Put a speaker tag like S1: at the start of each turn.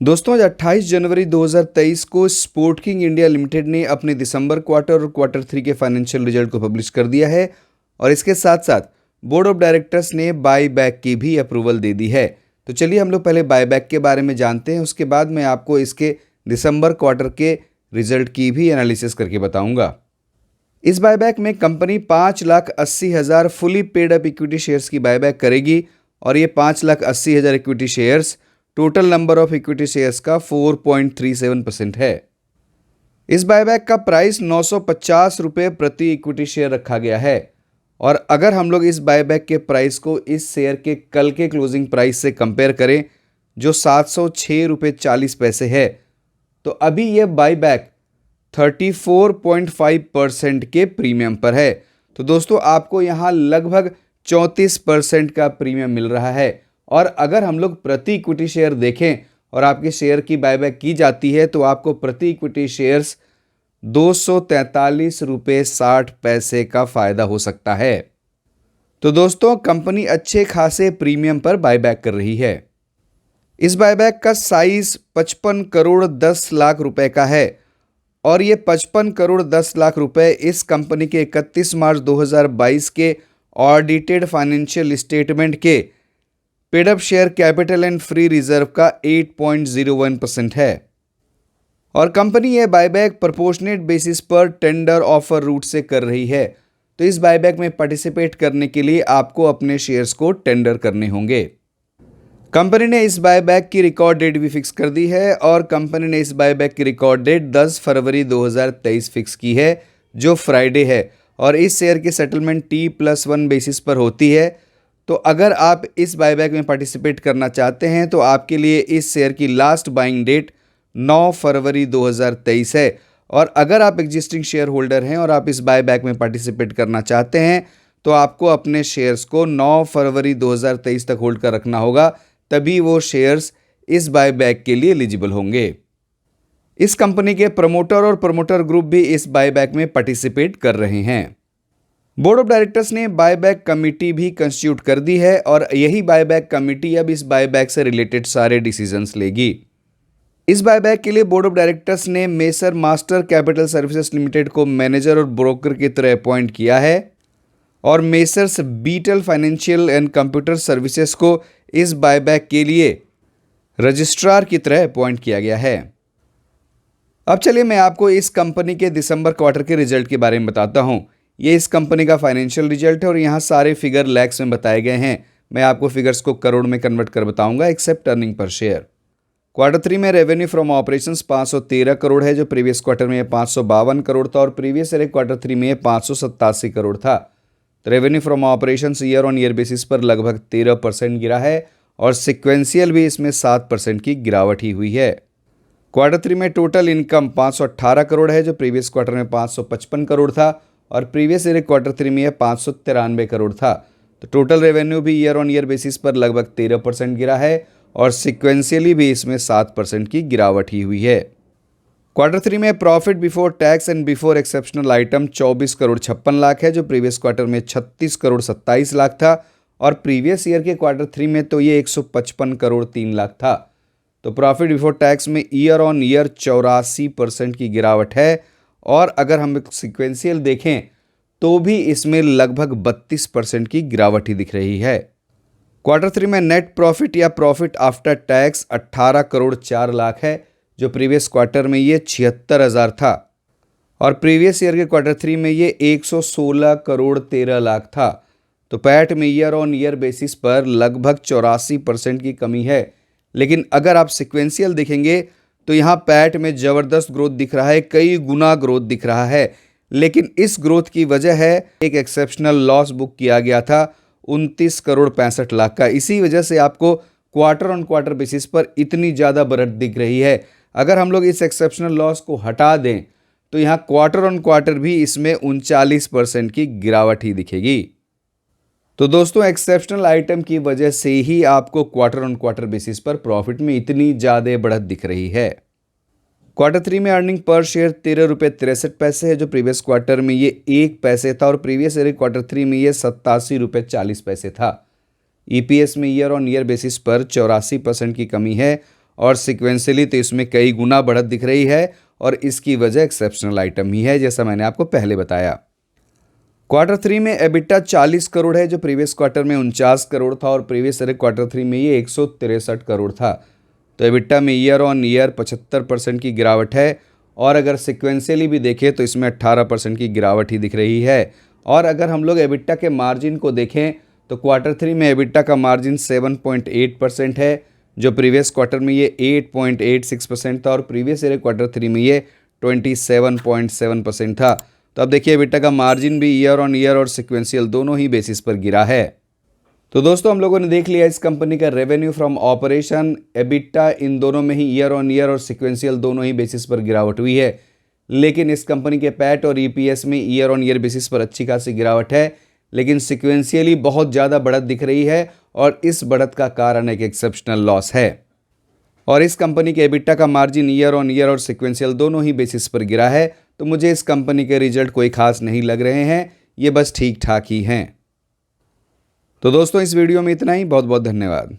S1: दोस्तों, आज 28 जनवरी 2023 को स्पोर्ट किंग इंडिया लिमिटेड ने अपने दिसंबर क्वार्टर और क्वार्टर 3 के फाइनेंशियल रिजल्ट को पब्लिश कर दिया है और इसके साथ साथ बोर्ड ऑफ डायरेक्टर्स ने बाय बैक की भी अप्रूवल दे दी है। तो चलिए हम लोग पहले बाय बैक के बारे में जानते हैं, उसके बाद मैं आपको इसके दिसंबर क्वार्टर के रिजल्ट की भी एनालिसिस करके बताऊंगा। इस बायबैक में company 5,80,000 fully paid up equity shares की बायबैक करेगी और ये 5,80,000 equity shares total number of equity shares का 4.37% है। इस बायबैक का प्राइस 950 रुपये प्रति इक्विटी शेयर रखा गया है और अगर हम लोग इस बायबैक के प्राइस को इस शेयर के कल के क्लोजिंग प्राइस से कंपेयर करें जो 706 रुपये 40 पैसे है, तो अभी यह बायबैक 34.5% के प्रीमियम पर है। तो दोस्तों, आपको यहाँ लगभग 34% का प्रीमियम मिल रहा है और अगर हम लोग प्रति इक्विटी शेयर देखें और आपके शेयर की बायबैक की जाती है तो आपको प्रति इक्विटी शेयर्स 243 रुपये 60 पैसे का फायदा हो सकता है। तो दोस्तों, कंपनी अच्छे खासे प्रीमियम पर बायबैक कर रही है। इस बायबैक का साइज 55 करोड़ 10 लाख रुपए का है और ये 55 करोड़ 10 लाख रुपए इस कंपनी के 31 मार्च 2022 के ऑडिटेड फाइनेंशियल स्टेटमेंट के paid up share capital and free reserve का 8.01% है और कंपनी यह बायबैक प्रोपोर्शनेट बेसिस पर टेंडर ऑफर रूट से कर रही है। तो इस बायबैक में पार्टिसिपेट करने के लिए आपको अपने शेयर्स को टेंडर करने होंगे। कंपनी ने इस बायबैक की रिकॉर्ड डेट भी फिक्स कर दी है और कंपनी ने इस बायबैक की रिकॉर्ड डेट 10 फरवरी 2023 फिक्स की है जो फ्राइडे है और इस शेयर की सेटलमेंट T+1 बेसिस पर होती है। तो अगर आप इस बायबैक में पार्टिसिपेट करना चाहते हैं तो आपके लिए इस शेयर की लास्ट बाइंग डेट 9 फरवरी 2023 है और अगर आप एग्जिस्टिंग शेयर होल्डर हैं और आप इस बायबैक में पार्टिसिपेट करना चाहते हैं तो आपको अपने शेयर्स को 9 फरवरी 2023 तक होल्ड कर रखना होगा, तभी वो शेयर्स इस बायबैक के लिए एलिजिबल होंगे। इस कंपनी के प्रमोटर और प्रमोटर ग्रुप भी इस बायबैक में पार्टिसिपेट कर रहे हैं। बोर्ड ऑफ डायरेक्टर्स ने बायबैक कमेटी भी कंस्टिट्यूट कर दी है और यही बायबैक कमेटी अब इस बायबैक से रिलेटेड सारे डिसीजंस लेगी। इस बायबैक के लिए बोर्ड ऑफ डायरेक्टर्स ने messrs master capital services limited को मैनेजर और ब्रोकर की तरह अपॉइंट किया है और messrs Beetal financial and computer services को इस बायबैक के लिए रजिस्ट्रार की तरह अपॉइंट किया गया है। अब चलिए मैं आपको इस कंपनी के दिसंबर क्वार्टर के रिजल्ट के बारे में बताता हूं। ये इस कंपनी का फाइनेंशियल रिजल्ट है और यहाँ सारे फिगर लैक्स में बताए गए हैं। मैं आपको फिगर्स को करोड़ में कन्वर्ट कर बताऊंगा except earning per share. Quarter 3 में रेवेन्यू फ्रॉम ऑपरेशंस 513 करोड़ है जो प्रीवियस क्वार्टर में 552 करोड़ था और प्रीवियस ईयर क्वार्टर 3 में 587 करोड़ था। तो revenue from operations year on year basis पर लगभग 13% गिरा है और सिक्वेंशियल भी इसमें 7% की गिरावट ही हुई है। क्वार्टर 3 में टोटल इनकम 518 करोड़ है जो प्रीवियस क्वार्टर में 555 करोड़ था और प्रीवियस ईयर क्वार्टर 3 में 593 करोड़ था। तो टोटल रेवेन्यू भी ईयर ऑन ईयर बेसिस पर लगभग 13% गिरा है और सिक्वेंशियली भी इसमें 7% की गिरावट ही हुई है। क्वार्टर 3 में profit before tax and before exceptional item 24 crore 56 lakh है जो प्रीवियस क्वार्टर में 36 करोड़ 27 लाख था और प्रीवियस ईयर के क्वार्टर 3 में तो ये 155 करोड़ 3 लाख था। तो प्रॉफिट बिफोर टैक्स में ईयर ऑन ईयर 84% की गिरावट है और अगर हम सिक्वेंशियल देखें तो भी इसमें लगभग 32% की गिरावट ही दिख रही है। क्वार्टर 3 में नेट प्रॉफिट या profit after tax 18 crore 4 lakh है जो प्रीवियस क्वार्टर में ये 76,000 था और प्रीवियस ईयर के क्वार्टर 3 में ये 116 करोड़ 13 लाख था। तो पैट में ईयर ऑन ईयर बेसिस पर लगभग 84% की कमी है, लेकिन अगर आप सिक्वेंशियल देखेंगे तो यहाँ पैट में ज़बरदस्त ग्रोथ दिख रहा है, कई गुना ग्रोथ दिख रहा है। लेकिन इस ग्रोथ की वजह है एक एक्सेप्शनल लॉस बुक किया गया था 29 करोड़ 65 लाख का। इसी वजह से आपको क्वार्टर ऑन क्वार्टर बेसिस पर इतनी ज़्यादा बढ़त दिख रही है। अगर हम लोग इस एक्सेप्शनल लॉस को हटा दें तो यहाँ क्वार्टर ऑन क्वार्टर भी इसमें 39% की गिरावट ही दिखेगी। तो दोस्तों, एक्सेप्शनल आइटम की वजह से ही आपको क्वार्टर ऑन क्वार्टर बेसिस पर प्रॉफिट में इतनी ज़्यादा बढ़त दिख रही है। क्वार्टर 3 में अर्निंग पर शेयर 13 रुपये 63 पैसे है जो प्रीवियस क्वार्टर में ये 1 पैसे था और प्रीवियस ईयर क्वार्टर 3 में ये 87 रुपये 40 पैसे था। ईपीएस में ईयर ऑन ईयर बेसिस पर 84% की कमी है और सिक्वेंशियली तो इसमें कई गुना बढ़त दिख रही है और इसकी वजह एक्सेप्शनल आइटम ही है, जैसा मैंने आपको पहले बताया। क्वार्टर 3 में एबिटा 40 करोड़ है, जो प्रीवियस क्वार्टर में 49 करोड़ था और प्रीवियस ईयर क्वार्टर 3 में ये 163 करोड़ था। तो एबिटा में ईयर ऑन ईयर 75% की गिरावट है और अगर सिक्वेंशियली भी देखें तो इसमें 18% की गिरावट ही दिख रही है। और अगर हम लोग एबिटा के मार्जिन को देखें तो क्वार्टर 3 में एबिटा का मार्जिन 7.8% है, जो प्रीवियस क्वार्टर में ये 8.86% था और प्रीवियस ईयर क्वार्टर 3 में ये 27.7% था। तो अब देखिए एबिटा का मार्जिन भी ईयर ऑन ईयर और सिक्वेंशियल दोनों ही बेसिस पर गिरा है। तो दोस्तों हम लोगों ने देख लिया इस कंपनी का रेवेन्यू फ्रॉम ऑपरेशन, एबिटा, इन दोनों में ही ईयर ऑन ईयर और सिक्वेंशियल दोनों ही बेसिस पर गिरावट हुई है। लेकिन इस कंपनी के पैट और ईपीएस में ईयर ऑन ईयर बेसिस पर अच्छी खासी गिरावट है, लेकिन सिक्वेंशियली बहुत ज़्यादा बढ़त दिख रही है और इस बढ़त का कारण एक एक्सेप्शनल लॉस है। और इस कंपनी के एबिटा का मार्जिन ईयर ऑन ईयर और सिक्वेंशियल दोनों ही बेसिस पर गिरा है। तो मुझे इस कंपनी के रिजल्ट कोई खास नहीं लग रहे हैं, ये बस ठीक ठाक ही हैं। तो दोस्तों इस वीडियो में इतना ही। बहुत बहुत धन्यवाद।